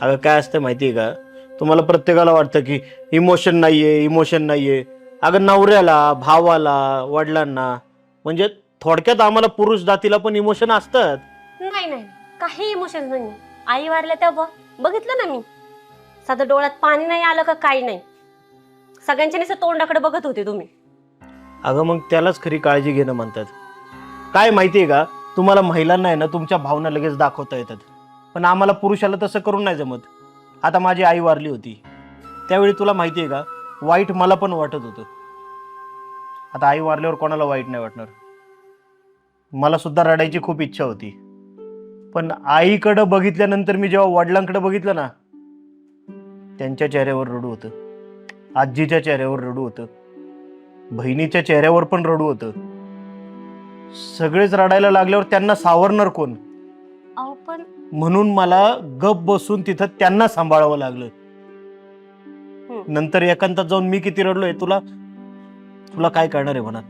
अगं काय असतं माहितीये का, तुम्हाला प्रत्येकाला वाटतं की इमोशन नाहीये, इमोशन नाहीये. अगं नवऱ्याला, भावाला, वडिलांना, म्हणजे थोडक्यात आम्हाला पुरुष जातीला पण इमोशन असतात. नाही नाही, काही इमोशन नाही. आई वारल्या तेव्हा बघितलं ना मी, साधं डोळ्यात पाणी नाही आलं का काही नाही. सगळ्यांच्या नुसतं तोंडाकडे बघत होते तुम्ही. अगं मग त्यालाच खरी काळजी घेणं म्हणतात. काय माहितीये का, तुम्हाला महिलांना आहे ना तुमच्या भावना लगेच दाखवता येतात, पण आम्हाला पुरुषाला तसं करून नाही जमत. आता माझी आई वारली होती त्यावेळी तुला माहितीये का, वाईट मला पण वाटत होतं. आता आई वारल्यावर कोणाला वाईट नाही वाटणार. मला सुद्धा रडायची खूप इच्छा होती, पण आईकडे बघितल्यानंतर मी जेव्हा वडिलांकडे बघितलं ना, त्यांच्या चेहऱ्यावर रडू होतं, आजीच्या चेहऱ्यावर रडू होतं, बहिणीच्या चेहऱ्यावर पण रडू होतं. सगळेच रडायला लागल्यावर त्यांना सावरणार कोण? अहो पण म्हणून मला गप बसून तिथं त्यांना सांभाळावं लागलं. हम्म. नंतर एकांतात जाऊन मी किती रडलोय तुला तुला काय कळणार आहे म्हणा.